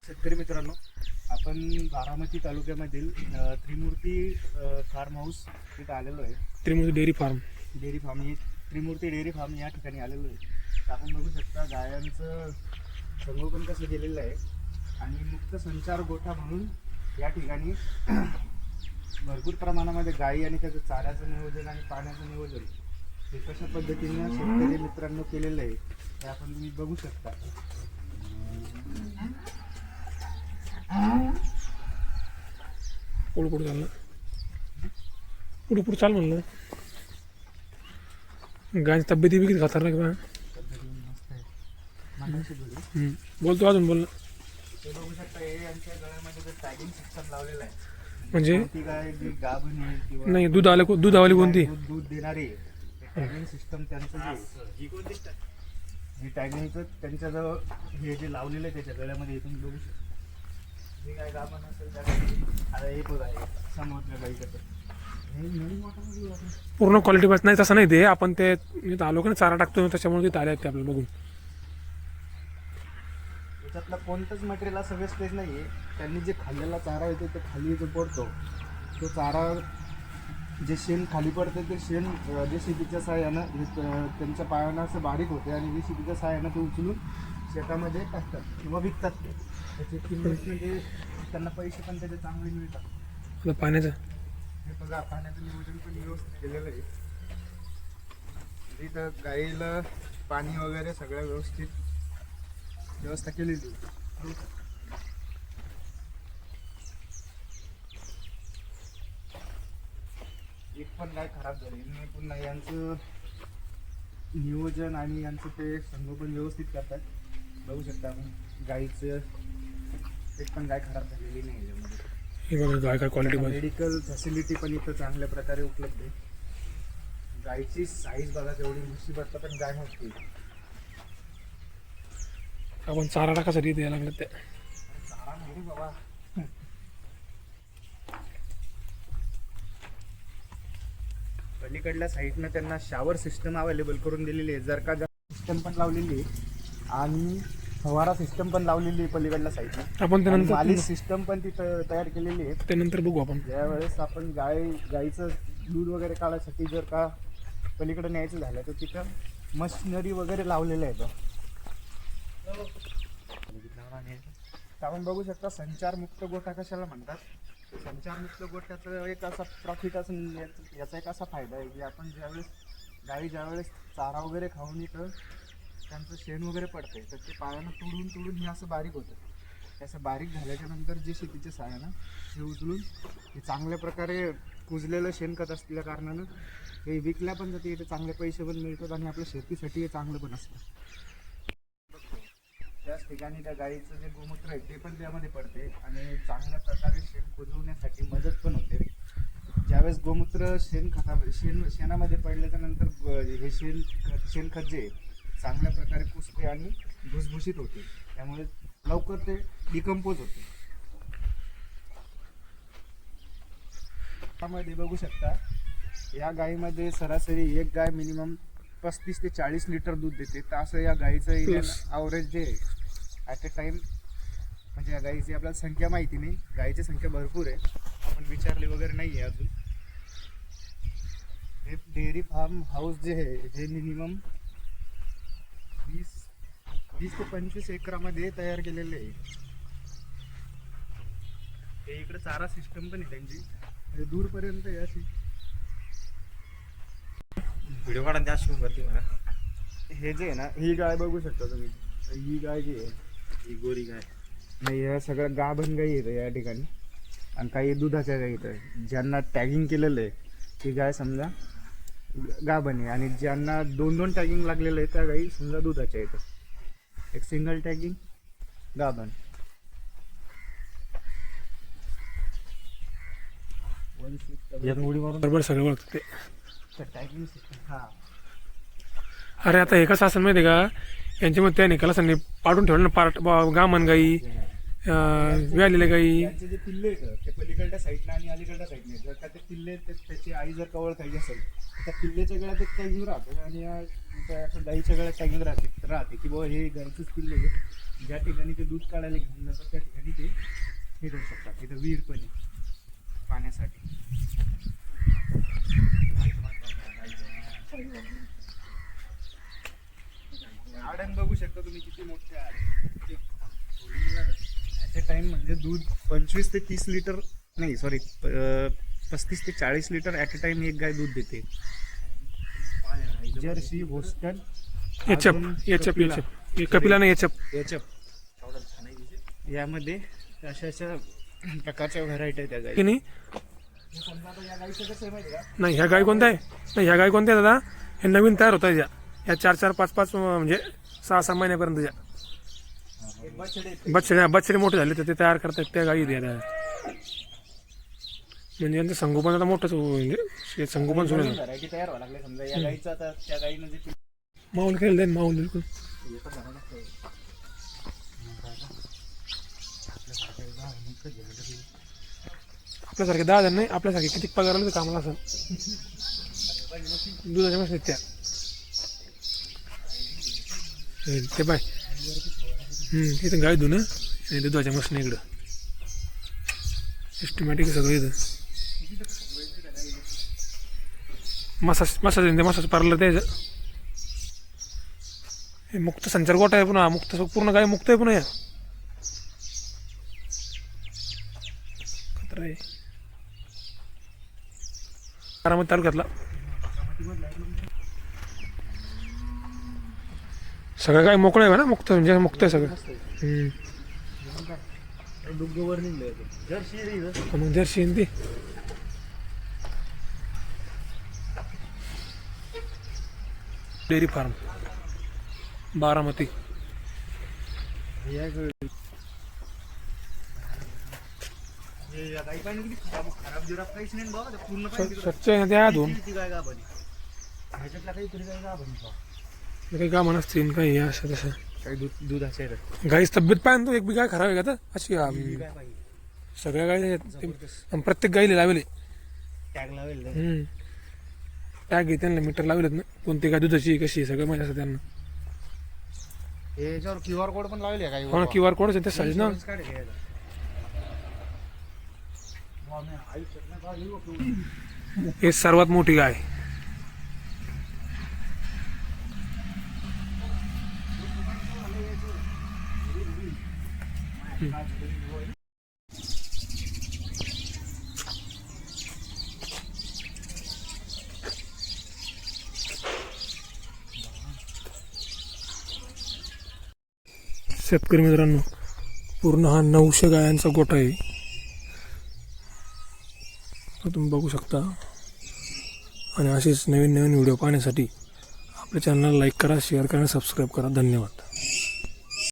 शेतकरी मित्रांनो, आपण बारामती तालुक्यामधील त्रिमूर्ती फार्म हाऊस इथं आलेलो आहे. त्रिमूर्ती डेअरी फार्म ही त्रिमूर्ती डेअरी फार्म या ठिकाणी आलेलो आहे. तर आपण बघू शकता गायांचं संगोपन कसं केलेलं आहे आणि मुक्त संचार गोठा म्हणून या ठिकाणी भरपूर प्रमाणामध्ये गायी आणि त्याचं चाऱ्याचं नियोजन आणि पाण्याचं नियोजन हे कशा पद्धतीने शेतकरी मित्रांनो केलेलं आहे हे आपण तुम्ही बघू शकता. पुढे पुढे चाललं पुढे पुढे चाल म्हणलं. गायची तब्येती बी किती खतरनाक बा. बोलतो अजून बोल. ते बघू शकता हे यांच्या गळ्यामध्ये जे टॅगिंग सिस्टम लावलेलं आहे. म्हणजे ती गाय जी गाभण आहे किंवा नाही दूध आवाली कोणती दूध देणारी टॅगिंग सिस्टम त्यांचं जे टॅगिंगचं त्यांच्याजवळ हे जे लावलेलं आहे त्याच्या गळ्यामध्ये इथून बघू शकता. जे काय गाभण असेल त्या आता हे बघा आहे समोरच्या गाईचं पूर्ण क्वालिटी बस नाही तसं नाही. ते आपण ते आलो का चारा टाकतो त्याच्यामुळे ते आले आहेत ते आपल्याला बघून. त्याच्यातलं कोणतंच मटेरियल असं वेस्टेज नाही आहे. त्यांनी जे खाल्लेला चारा येतो ते खाली जो पडतो तो चारा जे शेण खाली पडते ते शेण JCBच्या सहाय्यानं त्यांच्या पायानं असं बारीक होते आणि JCBच्या सहाय्यानं ते उचलून शेतामध्ये टाकतात किंवा विकतात. ते त्याची किंमत म्हणजे त्यांना पैसे पण त्याचे चांगले मिळतात. पाण्याचं हे बघा पाण्याचं नियोजन पण व्यवस्थित केलेलं आहे. इथं गाईला पाणी वगैरे सगळं व्यवस्थित व्यवस्था केलेली आहे. एक पण गाय खराब झाली नाही. पुन्हा यांचं नियोजन आणि यांचं ते संगोपन व्यवस्थित करतात. बघू शकता आपण गाईचं एक पण गाय खराब झालेली नाही याच्यामध्ये. हे बघा गाय काय क्वालिटी. मेडिकल फॅसिलिटी पण इथं चांगल्या प्रकारे उपलब्ध आहे. गायची साईज बघा तेवढी मुसीबतला पण गाय नसते. आपण चारा टाकासाठी द्यायला लागलं ते चारा नाही रे बाबा. पलीकडल्या साईडनं त्यांना शॉवर सिस्टम अवेलेबल करून दिलेली आहे. जर का सिस्टम पण लावलेली आहे आणि फवारा सिस्टम पण लावलेली आहे पलीकडल्या साईडला. आपण त्यानंतर मालिश सिस्टम पण तिथं तयार केलेली आहे. त्यानंतर बघू आपण. ज्यावेळेस आपण गाईचं दूध वगैरे काढायसाठी जर का पलीकडे न्यायचं झालं तर तिथं मशिनरी वगैरे लावलेलं आहे. तर आपण बघू शकता संचारमुक्त गोठा कशाला म्हणतात. संचारमुक्त गोठ्याचं एक असा प्रॉफिट असं याचा एक असा फायदा आहे की आपण ज्यावेळेस चारा वगैरे खाऊन इथं त्यांचं शेण वगैरे पडते तर ते पायानं तुडून हे असं बारीक होतं. ते असं बारीक झाल्याच्या नंतर जे शेतीच्या साहाय्यानं हे उचलून हे चांगल्या प्रकारे कुजलेलं शेणखत असलेल्या कारणानं हे विकल्या पण जाते. इथे चांगले पैसे पण मिळतात आणि आपल्या शेतीसाठी हे चांगलं पण असतं. त्याच ठिकाणी त्या गाईचं जे गोमूत्र आहे ते पण त्यामध्ये पडते आणि चांगल्या प्रकारे शेण कुजवण्यासाठी मदत पण होते. ज्यावेळेस गोमूत्र शेणामध्ये पडल्याच्या नंतर हे शेणखत जे चांगल्या प्रकारे कुजते आणि भुसभुशीत होते. त्यामुळे लवकर ते डिकम्पोज होते. त्यामध्ये बघू शकता या गाईमध्ये सरासरी एक गाय मिनिमम 35 ते 40 लिटर दूध देते. तर असं या गाईचं ॲव्हरेज जे आहे ॲट अ टाईम म्हणजे या गाईची आपल्याला संख्या माहिती नाही. गाईची संख्या भरपूर आहे. आपण विचारली वगैरे नाही आहे अजून. हे डेअरी फार्म हाऊस जे आहे हे मिनिमम 20 ते 25 एकरामध्ये तयार केलेले आहे. हे इकडे चारा सिस्टम पण आहे त्यांची दूरपर्यंत आहे अशी. व्हिडिओ काढा त्या शिवून करते मला. हे जे आहे ना ही गाय बघू शकता तुम्ही. ही गाय जी आहे ही गोरी गाय नाही या सगळ्या गाभण गाई येतं या ठिकाणी आणि काही दुधाच्या गाई येतं. ज्यांना टॅगिंग केलेलं आहे ती गाय समजा गाभण आहे आणि ज्यांना 2 टॅगिंग लागलेलं आहे त्या गाई समजा दुधाच्या येतं. एक सिंगल टॅगिंग गाभण. उडी मारून बरोबर सगळं ओळखते ते. Tagging system. हां अरे आता हे कसं असं माहिती आहे का यांच्यामध्ये त्या निकाला सांगणे पाडून ठेवलं ना पार्ट गामन गाई व्यालेल्या गाई. त्यांचे जे पिल्ले येतं ते पलीकडच्या साईडनं आणि अलीकडच्या साईडने जर का ते पिल्ले त्याची आई जर का ओळखायची असेल तर त्या पिल्लेच्या गळ्यात एक टॅगिंग राहते आणि गाईच्या गळ्यात टॅगिंग राहते की बाबा हे गाईचंच पिल्ले ज्या ठिकाणी ते दूध काढायला घेऊन जातात त्या ठिकाणी ते हे करू शकतात. तिथं विहीर पण आहे पाण्यासाठी. गार्डन बघू शकता तुम्ही किती मोठे आहे. ॲट अ टाइम म्हणजे दूध 25 ते 30 लिटर नाही सॉरी 35 ते 40 लिटर ॲट अ टाइम एक गाय दूध देते. जर्सी, होस्टन, एचएफ कपिला नाही एचएफ यामध्ये अशा अशा प्रकारच्या व्हरायटी आहेत त्या गाई. की नाही समजा आता या गाईचं कसं आहे माहिती का? नाही ह्या गाय कोणत्या आहे नाही ह्या गाय कोणत्या आहे दादा हे नवीन तयार होत आहे या 4-4, 5-5 म्हणजे 6-6 महिन्यापर्यंतच्या एक बछडे आहेत. बछडे मोठे झाले तर ते तयार करतात त्या गायी द्या म्हणजे यांचं संगोपन आता मोठंच म्हणजे संगोपन सुरू नवीन व्हरायटी तयार व्हायला लागले. समजा या गाईचं आता त्या गाईनं जे माऊल खेळ देईन माऊल बिलकुल आपल्यासारखे 10 जण नाही आपल्यासारखे किती पगार आले कामाला असं दुधाच्या मस्त त्या ते बाय इथं गाय धुणं आणि दुधाच्या मस्त इकडं सिस्टमॅटिक सगळं इथं मसाज पार्लर द्यायचं. हे मुक्त संचार गोठा आहे पुन्हा मुक्त पूर्ण गाय मुक्त आहे पुन्हा या खतरा आहे बारामती तालुक्यातला सगळं काय मोकळं आहे ना मुक्त म्हणजे मुक्त आहे सगळं. दुग्गवर निघलं जर्सी मग जर्सी ती डेअरी फार्म बारामती गाई पाहिजे किती खराब जिराब काहीच नाही बाबा. ते पूर्ण पाहिजे स्वच्छ आहे ना त्या धुवून गाय गाभणी ह्याच्यातला काहीतरी गाय गाभणी काही का म्हणastiin काही असं तसं काही दूध असेल गाईच तब्येत पाहिजे तो एक बी गाय खराब आहे का तर अशी काय पाहिजे सगळ्या गाई आहेत प्रत्येक गाईला लावले टॅग लावेल टॅग घे त्यांना मीटर लावलेत ना कोणती गाय दुधाची कशी सगळं माहिती असं त्यांना. याच्यावर QR कोड पण लावले काही हो ना QR कोडच आहे ते साईज ना हे सर्वात मोठी गाय शेतकरी मित्रांनो पूर्ण हा 900 गायांचा गोठा आहे तो तुम्ही बघू शकता. आणि असेच नवीन व्हिडिओ पाहण्यासाठी आपल्या चॅनलला लाईक करा शेअर करा आणि सबस्क्राईब करा. धन्यवाद.